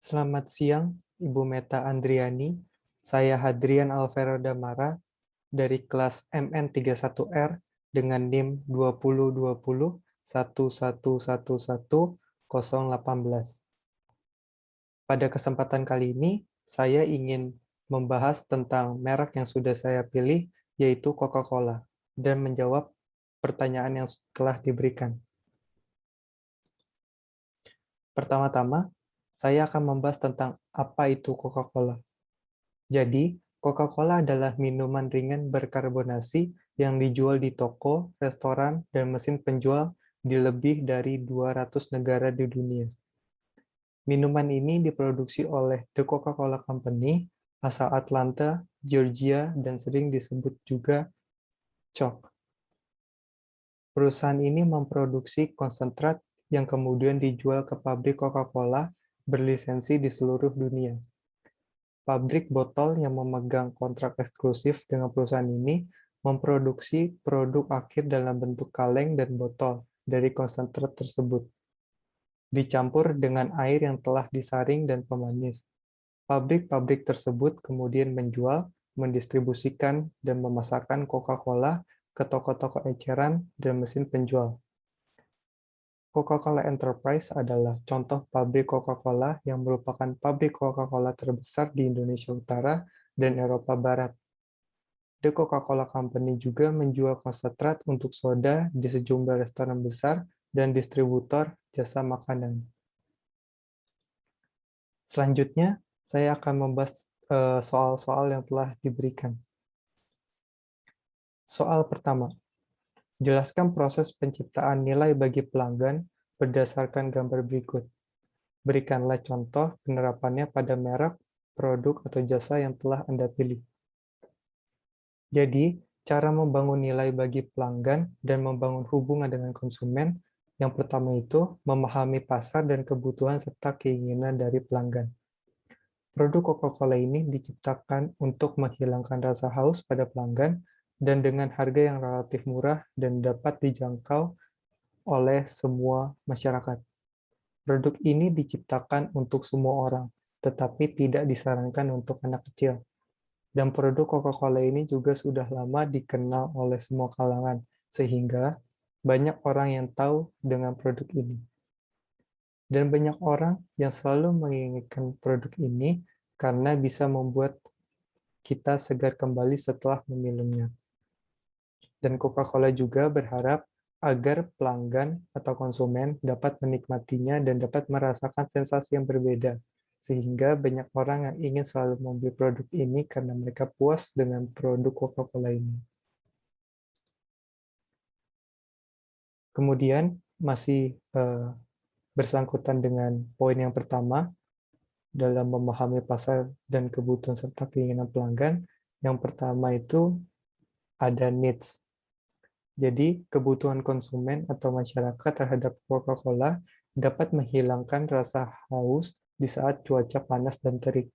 Selamat siang, Ibu Meta Andriani. Saya Hadrian Alvaro Damara dari kelas MN31R dengan NIM 202011111018. Pada kesempatan kali ini, saya ingin membahas tentang merek yang sudah saya pilih, yaitu Coca-Cola, dan menjawab pertanyaan yang telah diberikan. Pertama-tama, saya akan membahas tentang apa itu Coca-Cola. Jadi, Coca-Cola adalah minuman ringan berkarbonasi yang dijual di toko, restoran, dan mesin penjual di lebih dari 200 negara di dunia. Minuman ini diproduksi oleh The Coca-Cola Company, asal Atlanta, Georgia, dan sering disebut juga COC. Perusahaan ini memproduksi konsentrat yang kemudian dijual ke pabrik Coca-Cola berlisensi di seluruh dunia. Pabrik botol yang memegang kontrak eksklusif dengan perusahaan ini memproduksi produk akhir dalam bentuk kaleng dan botol dari konsentrat tersebut, dicampur dengan air yang telah disaring dan pemanis. Pabrik-pabrik tersebut kemudian menjual, mendistribusikan, dan memasarkan Coca-Cola ke toko-toko eceran dan mesin penjual. Coca-Cola Enterprise adalah contoh pabrik Coca-Cola yang merupakan pabrik Coca-Cola terbesar di Indonesia Utara dan Eropa Barat. The Coca-Cola Company juga menjual konsentrat untuk soda di sejumlah restoran besar dan distributor jasa makanan. Selanjutnya, saya akan membahas soal-soal yang telah diberikan. Soal pertama, jelaskan proses penciptaan nilai bagi pelanggan berdasarkan gambar berikut. Berikanlah contoh penerapannya pada merek, produk, atau jasa yang telah Anda pilih. Jadi, cara membangun nilai bagi pelanggan dan membangun hubungan dengan konsumen, yang pertama itu memahami pasar dan kebutuhan serta keinginan dari pelanggan. Produk Coca-Cola ini diciptakan untuk menghilangkan rasa haus pada pelanggan dan dengan harga yang relatif murah dan dapat dijangkau oleh semua masyarakat. Produk ini diciptakan untuk semua orang, tetapi tidak disarankan untuk anak kecil. Dan produk Coca-Cola ini juga sudah lama dikenal oleh semua kalangan, sehingga banyak orang yang tahu dengan produk ini. Dan banyak orang yang selalu menginginkan produk ini karena bisa membuat kita segar kembali setelah meminumnya. Dan Coca-Cola juga berharap agar pelanggan atau konsumen dapat menikmatinya dan dapat merasakan sensasi yang berbeda, sehingga banyak orang yang ingin selalu membeli produk ini karena mereka puas dengan produk Coca-Cola ini. Kemudian, masih bersangkutan dengan poin yang pertama, dalam memahami pasar dan kebutuhan serta keinginan pelanggan, yang pertama itu ada needs. Jadi, kebutuhan konsumen atau masyarakat terhadap Coca-Cola dapat menghilangkan rasa haus di saat cuaca panas dan terik.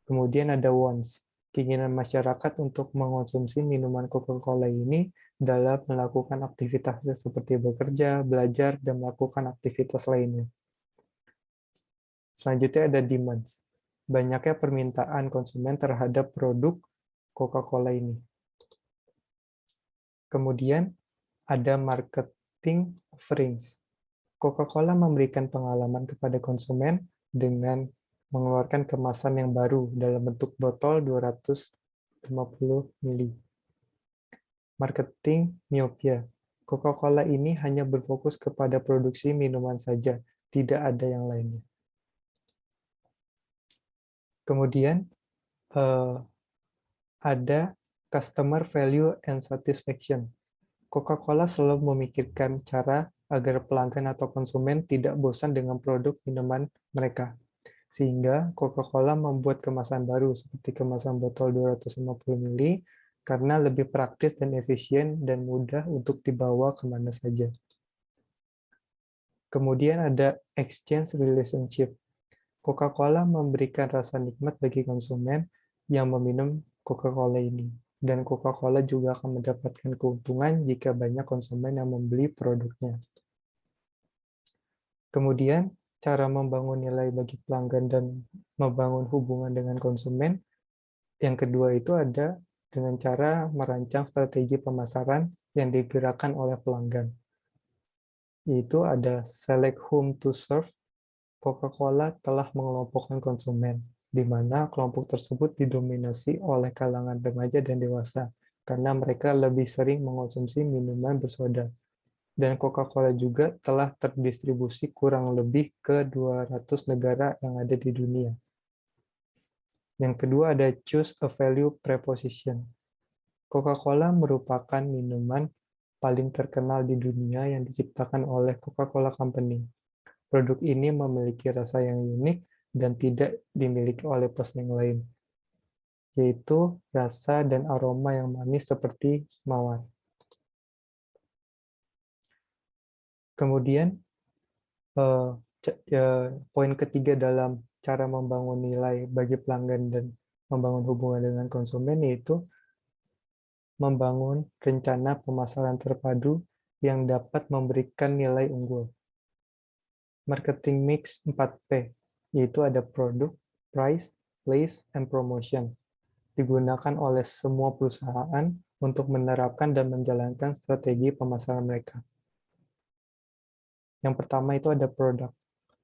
Kemudian ada wants, keinginan masyarakat untuk mengonsumsi minuman Coca-Cola ini dalam melakukan aktivitasnya seperti bekerja, belajar, dan melakukan aktivitas lainnya. Selanjutnya ada demands, banyaknya permintaan konsumen terhadap produk Coca-Cola ini. Kemudian ada marketing offerings. Coca-Cola memberikan pengalaman kepada konsumen dengan mengeluarkan kemasan yang baru dalam bentuk botol 250 ml. Marketing myopia. Coca-Cola ini hanya berfokus kepada produksi minuman saja, tidak ada yang lainnya. Kemudian ada customer value and satisfaction. Coca-Cola selalu memikirkan cara agar pelanggan atau konsumen tidak bosan dengan produk minuman mereka. Sehingga Coca-Cola membuat kemasan baru seperti kemasan botol 250 ml karena lebih praktis dan efisien dan mudah untuk dibawa kemana saja. Kemudian ada exchange relationship. Coca-Cola memberikan rasa nikmat bagi konsumen yang meminum Coca-Cola ini. Dan Coca-Cola juga akan mendapatkan keuntungan jika banyak konsumen yang membeli produknya. Kemudian, cara membangun nilai bagi pelanggan dan membangun hubungan dengan konsumen. Yang kedua itu ada dengan cara merancang strategi pemasaran yang digerakkan oleh pelanggan. Yaitu ada select whom to serve. Coca-Cola telah mengelompokkan konsumen, di mana kelompok tersebut didominasi oleh kalangan remaja dan dewasa, karena mereka lebih sering mengonsumsi minuman bersoda. Dan Coca-Cola juga telah terdistribusi kurang lebih ke 200 negara yang ada di dunia. Yang kedua ada choose a value proposition. Coca-Cola merupakan minuman paling terkenal di dunia yang diciptakan oleh Coca-Cola Company. Produk ini memiliki rasa yang unik dan tidak dimiliki oleh pesaing lain, yaitu rasa dan aroma yang manis seperti mawar. Kemudian, poin ketiga dalam cara membangun nilai bagi pelanggan dan membangun hubungan dengan konsumen yaitu membangun rencana pemasaran terpadu yang dapat memberikan nilai unggul. Marketing mix 4P, yaitu ada produk, price, place, and promotion. Digunakan oleh semua perusahaan untuk menerapkan dan menjalankan strategi pemasaran mereka. Yang pertama itu ada produk.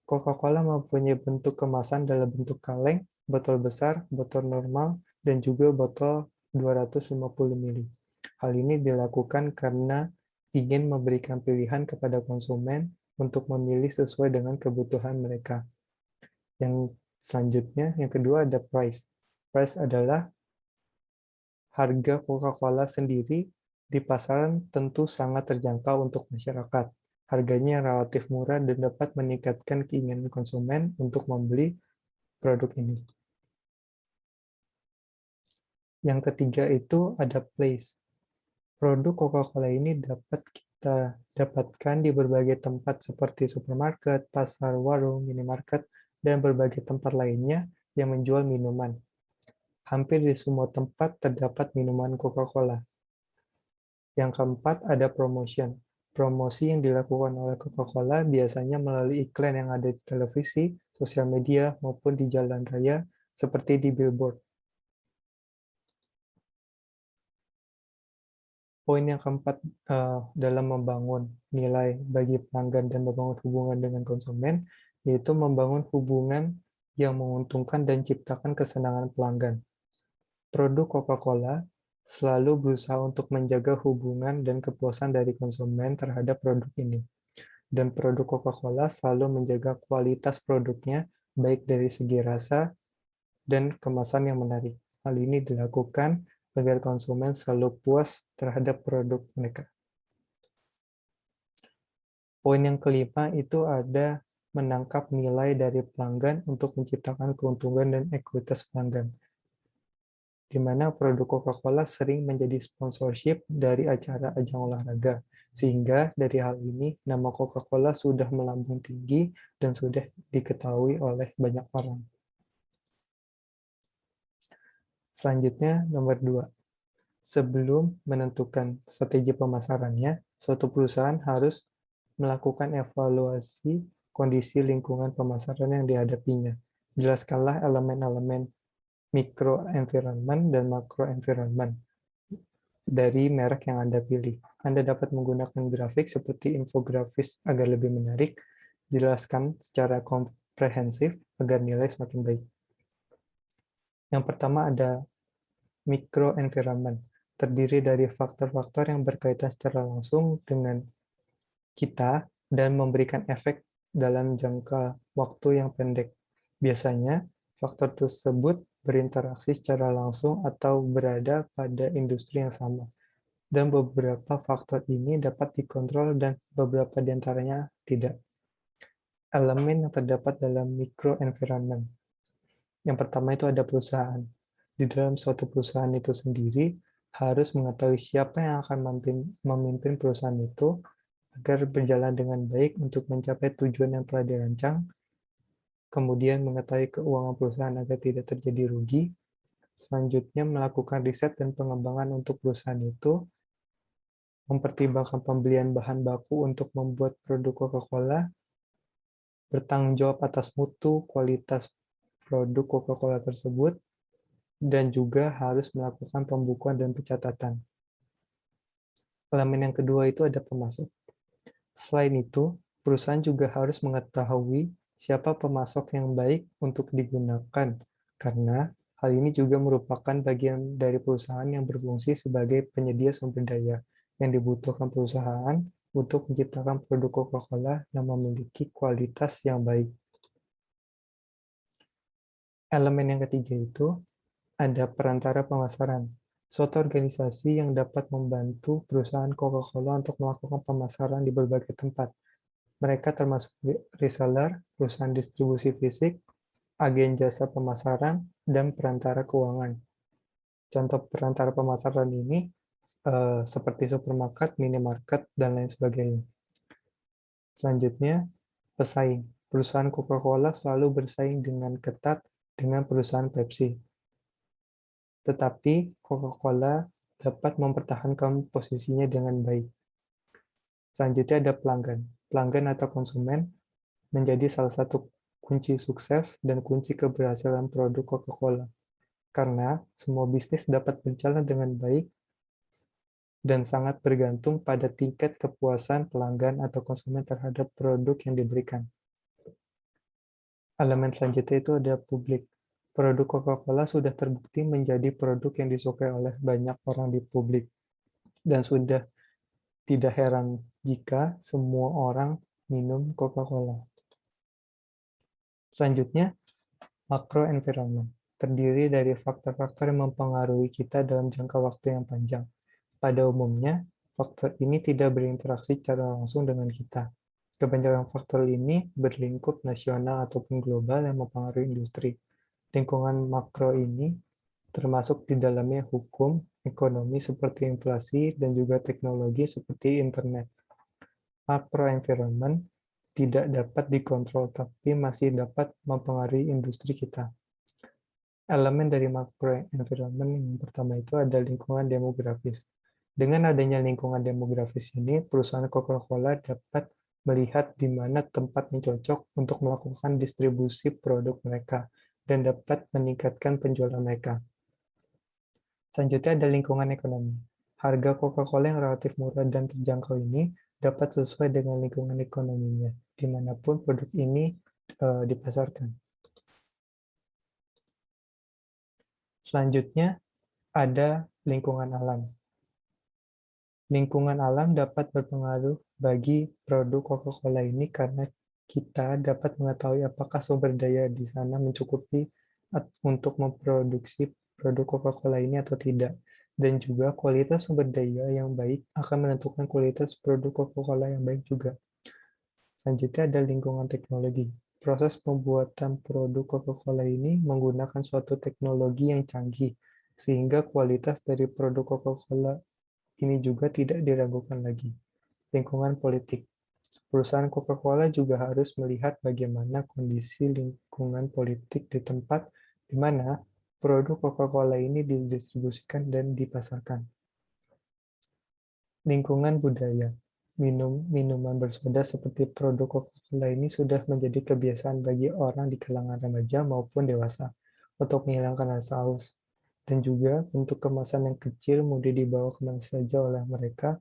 Coca-Cola mempunyai bentuk kemasan dalam bentuk kaleng, botol besar, botol normal, dan juga botol 250 ml. Hal ini dilakukan karena ingin memberikan pilihan kepada konsumen untuk memilih sesuai dengan kebutuhan mereka. Yang selanjutnya, yang kedua ada price. Price adalah harga Coca-Cola sendiri di pasaran tentu sangat terjangkau untuk masyarakat. Harganya relatif murah dan dapat meningkatkan keinginan konsumen untuk membeli produk ini. Yang ketiga itu ada place. Produk Coca-Cola ini dapat kita dapatkan di berbagai tempat seperti supermarket, pasar, warung, minimarket, dan berbagai tempat lainnya yang menjual minuman. Hampir di semua tempat terdapat minuman Coca-Cola. Yang keempat ada promotion. Promosi yang dilakukan oleh Coca-Cola biasanya melalui iklan yang ada di televisi, sosial media, maupun di jalan raya, seperti di billboard. Poin yang keempat dalam membangun nilai bagi pelanggan dan membangun hubungan dengan konsumen, yaitu membangun hubungan yang menguntungkan dan ciptakan kesenangan pelanggan. Produk Coca-Cola selalu berusaha untuk menjaga hubungan dan kepuasan dari konsumen terhadap produk ini. Dan produk Coca-Cola selalu menjaga kualitas produknya, baik dari segi rasa dan kemasan yang menarik. Hal ini dilakukan agar konsumen selalu puas terhadap produk mereka. Poin yang kelima itu ada menangkap nilai dari pelanggan untuk menciptakan keuntungan dan ekuitas pelanggan, di mana produk Coca-Cola sering menjadi sponsorship dari acara ajang olahraga. Sehingga dari hal ini, nama Coca-Cola sudah melambung tinggi dan sudah diketahui oleh banyak orang. Selanjutnya, nomor 2. Sebelum menentukan strategi pemasarannya, suatu perusahaan harus melakukan evaluasi kondisi lingkungan pemasaran yang dihadapinya. Jelaskanlah elemen-elemen microenvironment dan macroenvironment dari merek yang Anda pilih. Anda dapat menggunakan grafik seperti infografis agar lebih menarik, jelaskan secara komprehensif agar nilai semakin baik. Yang pertama ada microenvironment, terdiri dari faktor-faktor yang berkaitan secara langsung dengan kita dan memberikan efek dalam jangka waktu yang pendek. Biasanya, faktor tersebut berinteraksi secara langsung atau berada pada industri yang sama. Dan beberapa faktor ini dapat dikontrol dan beberapa di antaranya tidak. Elemen yang terdapat dalam microenvironment. Yang pertama itu ada perusahaan. Di dalam suatu perusahaan itu sendiri, harus mengetahui siapa yang akan memimpin perusahaan itu agar berjalan dengan baik untuk mencapai tujuan yang telah dirancang, kemudian mengetahui keuangan perusahaan agar tidak terjadi rugi, selanjutnya melakukan riset dan pengembangan untuk perusahaan itu, mempertimbangkan pembelian bahan baku untuk membuat produk Coca-Cola, bertanggung jawab atas mutu kualitas produk Coca-Cola tersebut, dan juga harus melakukan pembukuan dan pencatatan. Elemen yang kedua itu ada pemasok. Selain itu, perusahaan juga harus mengetahui siapa pemasok yang baik untuk digunakan, karena hal ini juga merupakan bagian dari perusahaan yang berfungsi sebagai penyedia sumber daya yang dibutuhkan perusahaan untuk menciptakan produk Coca-Cola yang memiliki kualitas yang baik. Elemen yang ketiga itu ada perantara pemasaran. Suatu organisasi yang dapat membantu perusahaan Coca-Cola untuk melakukan pemasaran di berbagai tempat. Mereka termasuk reseller, perusahaan distribusi fisik, agen jasa pemasaran, dan perantara keuangan. Contoh perantara pemasaran ini seperti supermarket, minimarket, dan lain sebagainya. Selanjutnya, pesaing. Perusahaan Coca-Cola selalu bersaing dengan ketat dengan perusahaan Pepsi. Tetapi Coca-Cola dapat mempertahankan posisinya dengan baik. Selanjutnya ada pelanggan. Pelanggan atau konsumen menjadi salah satu kunci sukses dan kunci keberhasilan produk Coca-Cola. Karena semua bisnis dapat berjalan dengan baik dan sangat bergantung pada tingkat kepuasan pelanggan atau konsumen terhadap produk yang diberikan. Elemen selanjutnya itu ada publik. Produk Coca-Cola sudah terbukti menjadi produk yang disukai oleh banyak orang di publik. Dan sudah tidak heran jika semua orang minum Coca-Cola. Selanjutnya, makro environment. Terdiri dari faktor-faktor yang mempengaruhi kita dalam jangka waktu yang panjang. Pada umumnya, faktor ini tidak berinteraksi secara langsung dengan kita. Kebanyakan faktor ini berlingkup nasional ataupun global yang mempengaruhi industri. Lingkungan makro ini termasuk di dalamnya hukum, ekonomi seperti inflasi, dan juga teknologi seperti internet. Makro environment tidak dapat dikontrol, tapi masih dapat mempengaruhi industri kita. Elemen dari makro environment yang pertama itu ada lingkungan demografis. Dengan adanya lingkungan demografis ini, perusahaan Coca-Cola dapat melihat di mana tempat yang cocok untuk melakukan distribusi produk mereka dan dapat meningkatkan penjualan mereka. Selanjutnya ada lingkungan ekonomi. Harga Coca-Cola yang relatif murah dan terjangkau ini dapat sesuai dengan lingkungan ekonominya, dimanapun produk ini dipasarkan. Selanjutnya ada lingkungan alam. Lingkungan alam dapat berpengaruh bagi produk Coca-Cola ini karena kita dapat mengetahui apakah sumber daya di sana mencukupi untuk memproduksi produk Coca-Cola ini atau tidak. Dan juga kualitas sumber daya yang baik akan menentukan kualitas produk Coca-Cola yang baik juga. Selanjutnya ada lingkungan teknologi. Proses pembuatan produk Coca-Cola ini menggunakan suatu teknologi yang canggih, sehingga kualitas dari produk Coca-Cola ini juga tidak diragukan lagi. Lingkungan politik. Perusahaan Coca-Cola juga harus melihat bagaimana kondisi lingkungan politik di tempat di mana produk Coca-Cola ini didistribusikan dan dipasarkan. Lingkungan budaya. Minuman bersoda seperti produk Coca-Cola ini sudah menjadi kebiasaan bagi orang di kalangan remaja maupun dewasa untuk menghilangkan rasa haus. Dan juga bentuk kemasan yang kecil mudah dibawa kemana saja oleh mereka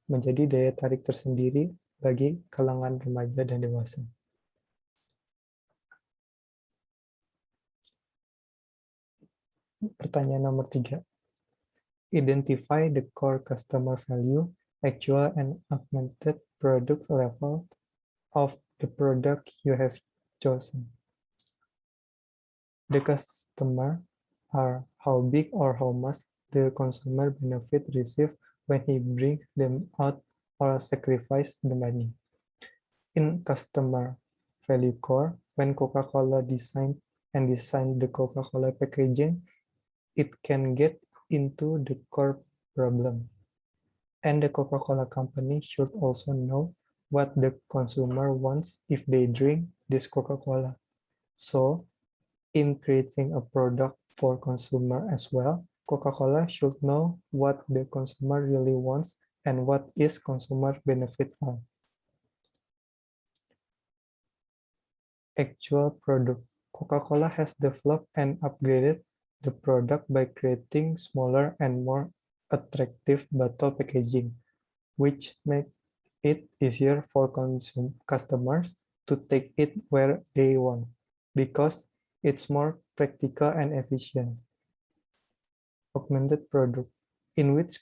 menjadi daya tarik tersendiri bagi kalangan remaja dan dewasa. Pertanyaan nomor 3. Identify the core customer value, actual and augmented product level of the product you have chosen. The customer are how big or how much the consumer benefit receive when he brings them out or sacrifice the money. In customer value core, when Coca-Cola designed the Coca-Cola packaging, it can get into the core problem. And the Coca-Cola company should also know what the consumer wants if they drink this Coca-Cola. So, in creating a product for consumer as well, Coca-Cola should know what the consumer really wants and what is consumer benefit on. actual product. Coca-Cola has developed and upgraded the product by creating smaller and more attractive bottle packaging, which make it easier for customers to take it where they want, because it's more practical and efficient. Augmented product, in which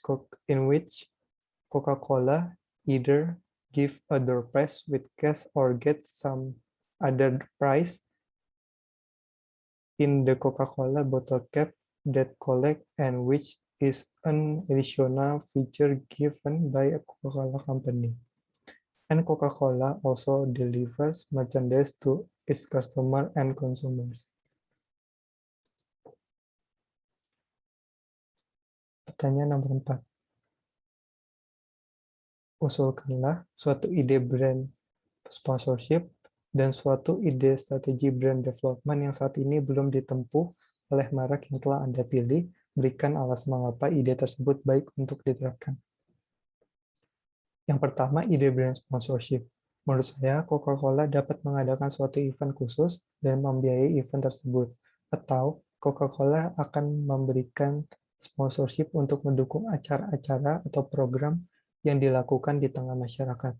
Coca-Cola either give a door prize with cash or get some other prize in the Coca-Cola bottle cap that collect, and which is an additional feature given by a Coca-Cola company. And Coca-Cola also delivers merchandise to its customers and consumers. Pertanyaan nomor 4. Usulkanlah suatu ide brand sponsorship dan suatu ide strategi brand development yang saat ini belum ditempuh oleh merek yang telah Anda pilih. Berikan alasan mengapa ide tersebut baik untuk diterapkan. Yang pertama, ide brand sponsorship. Menurut saya, Coca-Cola dapat mengadakan suatu event khusus dan membiayai event tersebut. Atau Coca-Cola akan memberikan sponsorship untuk mendukung acara-acara atau program yang dilakukan di tengah masyarakat.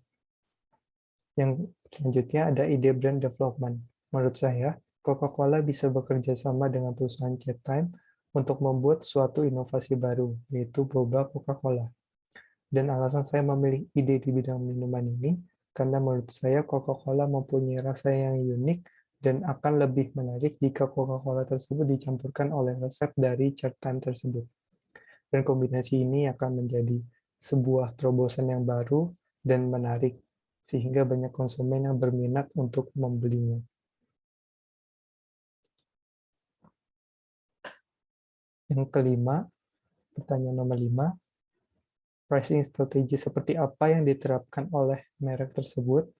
Yang selanjutnya ada ide brand development. Menurut saya, Coca-Cola bisa bekerja sama dengan perusahaan Chat Time untuk membuat suatu inovasi baru, yaitu boba Coca-Cola. Dan alasan saya memilih ide di bidang minuman ini, karena menurut saya Coca-Cola mempunyai rasa yang unik dan akan lebih menarik jika Coca-Cola tersebut dicampurkan oleh resep dari Chat Time tersebut. Dan kombinasi ini akan menjadi sebuah terobosan yang baru dan menarik, sehingga banyak konsumen yang berminat untuk membelinya. Yang kelima, pertanyaan nomor 5, pricing strategi seperti apa yang diterapkan oleh merek tersebut?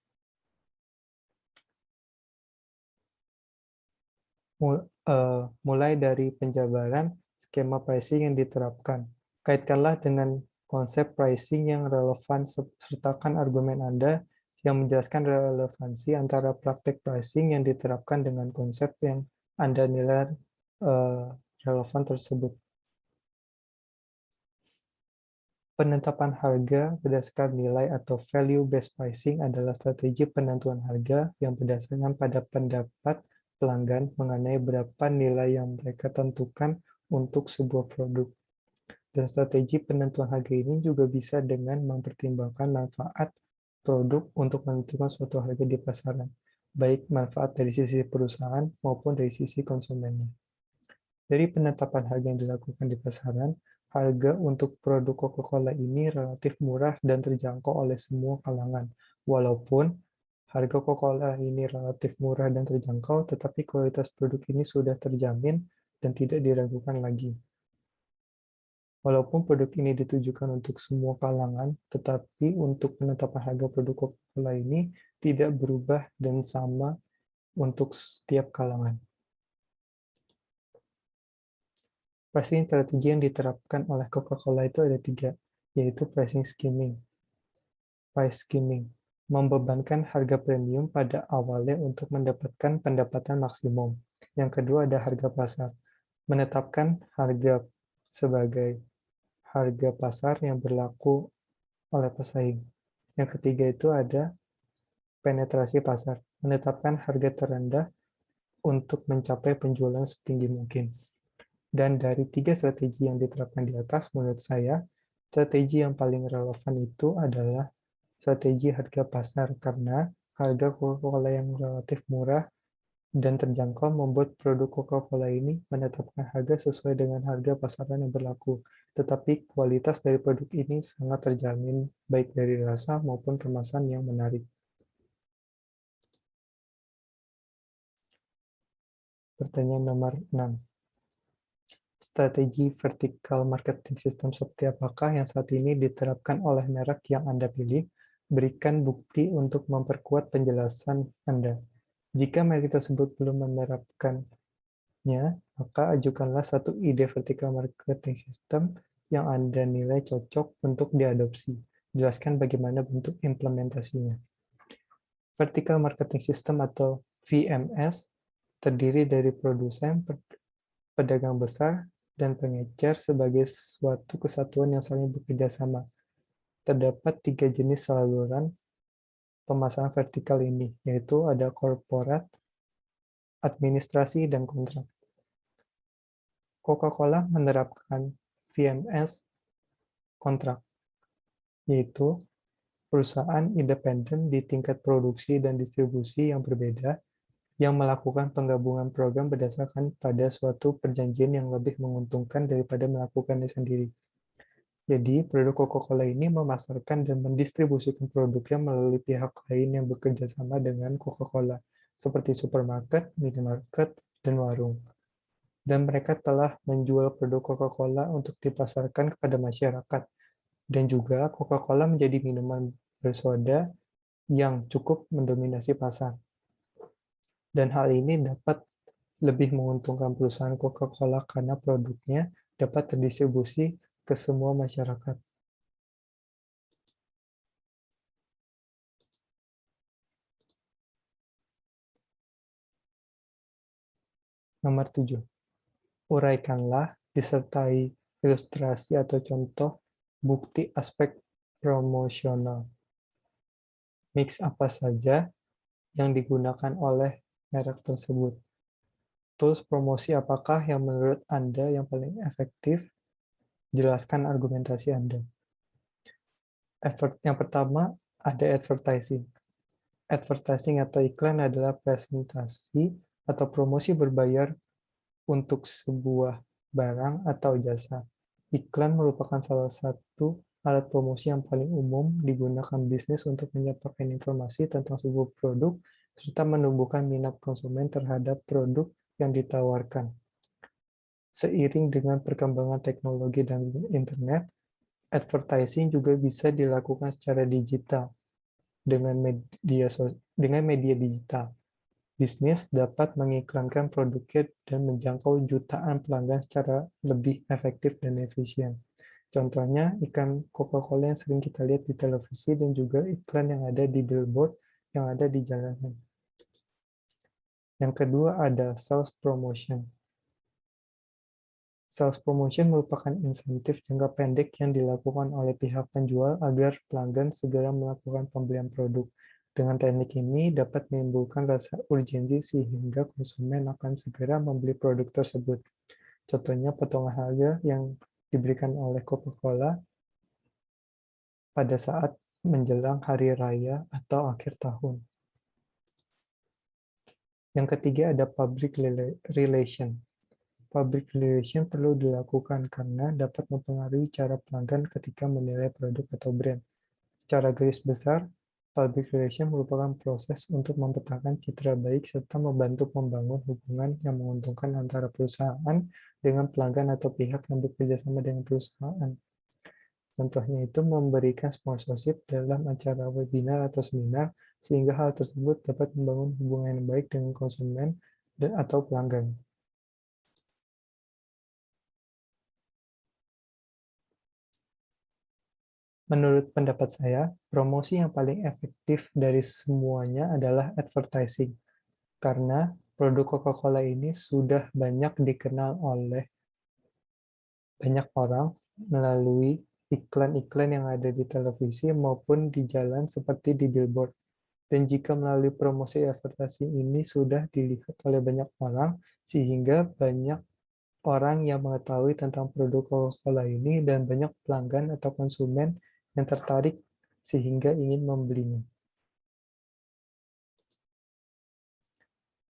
Mulai dari penjabaran skema pricing yang diterapkan. Kaitkanlah dengan konsep pricing yang relevan, sertakan argumen Anda yang menjelaskan relevansi antara praktek pricing yang diterapkan dengan konsep yang Anda nilai relevan tersebut. Penetapan harga berdasarkan nilai atau value-based pricing adalah strategi penentuan harga yang berdasarkan pada pendapat pelanggan mengenai berapa nilai yang mereka tentukan untuk sebuah produk. Dan strategi penentuan harga ini juga bisa dengan mempertimbangkan manfaat produk untuk menentukan suatu harga di pasaran, baik manfaat dari sisi perusahaan maupun dari sisi konsumennya. Dari penetapan harga yang dilakukan di pasaran, harga untuk produk Coca-Cola ini relatif murah dan terjangkau oleh semua kalangan. Walaupun harga Coca-Cola ini relatif murah dan terjangkau, tetapi kualitas produk ini sudah terjamin dan tidak diragukan lagi. Walaupun produk ini ditujukan untuk semua kalangan, tetapi untuk penetapan harga produk Coca-Cola ini tidak berubah dan sama untuk setiap kalangan. Pricing strategi yang diterapkan oleh Coca-Cola itu ada 3, yaitu pricing skimming. Price skimming, membebankan harga premium pada awalnya untuk mendapatkan pendapatan maksimum. Yang kedua ada harga pasar, menetapkan harga sebagai harga pasar yang berlaku oleh pesaing. Yang ketiga itu ada penetrasi pasar, menetapkan harga terendah untuk mencapai penjualan setinggi mungkin. Dan dari 3 strategi yang diterapkan di atas, menurut saya, strategi yang paling relevan itu adalah strategi harga pasar, karena harga Coca-Cola yang relatif murah dan terjangkau membuat produk Coca-Cola ini menetapkan harga sesuai dengan harga pasaran yang berlaku. Tetapi kualitas dari produk ini sangat terjamin, baik dari rasa maupun kemasan yang menarik. Pertanyaan nomor 6. Strategi vertical marketing system seperti apakah yang saat ini diterapkan oleh merek yang Anda pilih? Berikan bukti untuk memperkuat penjelasan Anda. Jika merek tersebut belum menerapkannya, maka ajukanlah satu ide vertical marketing system yang Anda nilai cocok untuk diadopsi. Jelaskan bagaimana bentuk implementasinya. Vertical marketing system atau VMS terdiri dari produsen, pedagang besar, dan pengecer sebagai suatu kesatuan yang saling bekerja sama. Terdapat 3 jenis saluran pemasaran vertikal ini, yaitu ada korporat, administrasi, dan kontrak. Coca-Cola menerapkan VMS kontrak, yaitu perusahaan independen di tingkat produksi dan distribusi yang berbeda yang melakukan penggabungan program berdasarkan pada suatu perjanjian yang lebih menguntungkan daripada melakukannya sendiri. Jadi, produk Coca-Cola ini memasarkan dan mendistribusikan produknya melalui pihak lain yang bekerja sama dengan Coca-Cola, seperti supermarket, minimarket, dan warung. Dan mereka telah menjual produk Coca-Cola untuk dipasarkan kepada masyarakat. Dan juga Coca-Cola menjadi minuman bersoda yang cukup mendominasi pasar. Dan hal ini dapat lebih menguntungkan perusahaan Coca-Cola karena produknya dapat terdistribusi ke semua masyarakat. Nomor 7. Uraikanlah disertai ilustrasi atau contoh bukti aspek promosional. Mix apa saja yang digunakan oleh merek tersebut. Tools promosi apakah yang menurut Anda yang paling efektif? Jelaskan argumentasi Anda. Yang pertama, ada advertising. Advertising atau iklan adalah presentasi atau promosi berbayar untuk sebuah barang atau jasa. Iklan merupakan salah satu alat promosi yang paling umum digunakan bisnis untuk menyampaikan informasi tentang sebuah produk serta menumbuhkan minat konsumen terhadap produk yang ditawarkan. Seiring dengan perkembangan teknologi dan internet, advertising juga bisa dilakukan secara digital dengan media digital. Bisnis dapat mengiklankan produknya dan menjangkau jutaan pelanggan secara lebih efektif dan efisien. Contohnya, iklan Coca-Cola yang sering kita lihat di televisi dan juga iklan yang ada di billboard yang ada di jalanan. Yang kedua ada sales promotion. Sales promotion merupakan insentif jangka pendek yang dilakukan oleh pihak penjual agar pelanggan segera melakukan pembelian produk. Dengan teknik ini dapat menimbulkan rasa urgensi sehingga konsumen akan segera membeli produk tersebut. Contohnya potongan harga yang diberikan oleh Coca-Cola pada saat menjelang hari raya atau akhir tahun. Yang ketiga ada public relation. Public relation perlu dilakukan karena dapat mempengaruhi cara pelanggan ketika menilai produk atau brand. Secara garis besar, public relation merupakan proses untuk memetakan citra baik serta membantu membangun hubungan yang menguntungkan antara perusahaan dengan pelanggan atau pihak yang bekerja sama dengan perusahaan. Contohnya itu memberikan sponsorship dalam acara webinar atau seminar, sehingga hal tersebut dapat membangun hubungan yang baik dengan konsumen atau pelanggan. Menurut pendapat saya, promosi yang paling efektif dari semuanya adalah advertising. Karena produk Coca-Cola ini sudah banyak dikenal oleh banyak orang melalui iklan-iklan yang ada di televisi maupun di jalan seperti di billboard. Dan jika melalui promosi advertising ini sudah dilihat oleh banyak orang, sehingga banyak orang yang mengetahui tentang produk Coca-Cola ini dan banyak pelanggan atau konsumen yang tertarik sehingga ingin membelinya.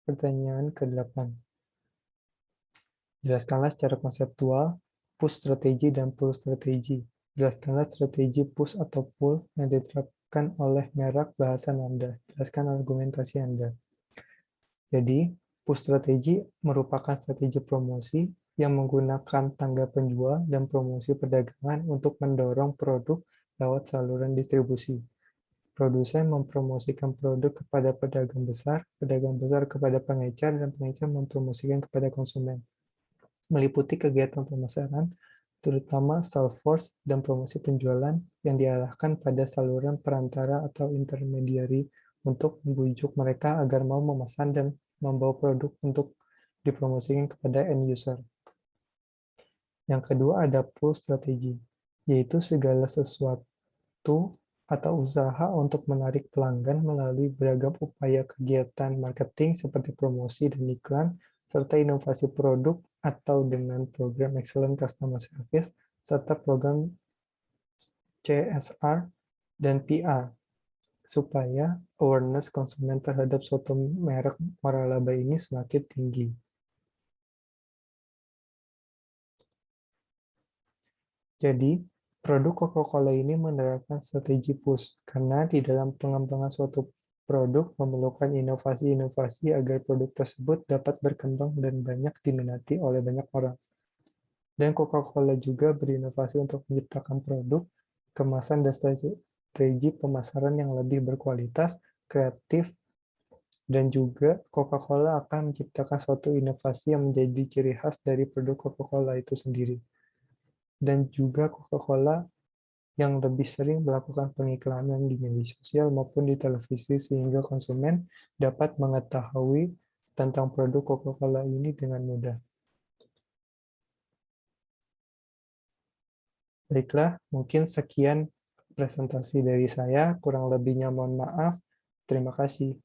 Pertanyaan ke-8. Jelaskanlah secara konseptual push strategi dan pull strategi. Jelaskanlah strategi push atau pull yang diterapkan oleh merek bahasan Anda. Jelaskan argumentasi Anda. Jadi, push strategi merupakan strategi promosi yang menggunakan tangga penjual dan promosi perdagangan untuk mendorong produk lewat saluran distribusi. Produsen mempromosikan produk kepada pedagang besar kepada pengecer, dan pengecer mempromosikan kepada konsumen. Meliputi kegiatan pemasaran, terutama sales force dan promosi penjualan yang diarahkan pada saluran perantara atau intermediary untuk membujuk mereka agar mau memesan dan membawa produk untuk dipromosikan kepada end user. Yang kedua ada pull strategi, yaitu segala sesuatu atau usaha untuk menarik pelanggan melalui beragam upaya kegiatan marketing seperti promosi dan iklan, serta inovasi produk atau dengan program Excellent Customer Service, serta program CSR dan PR, supaya awareness konsumen terhadap suatu merek waralaba ini semakin tinggi. Jadi, produk Coca-Cola ini menerapkan strategi push, karena di dalam pengembangan suatu produk memerlukan inovasi-inovasi agar produk tersebut dapat berkembang dan banyak diminati oleh banyak orang. Dan Coca-Cola juga berinovasi untuk menciptakan produk, kemasan, dan strategi pemasaran yang lebih berkualitas, kreatif, dan juga Coca-Cola akan menciptakan suatu inovasi yang menjadi ciri khas dari produk Coca-Cola itu sendiri. Dan juga Coca-Cola yang lebih sering melakukan pengiklanan di media sosial maupun di televisi sehingga konsumen dapat mengetahui tentang produk Coca-Cola ini dengan mudah. Baiklah, mungkin sekian presentasi dari saya, kurang lebihnya mohon maaf. Terima kasih.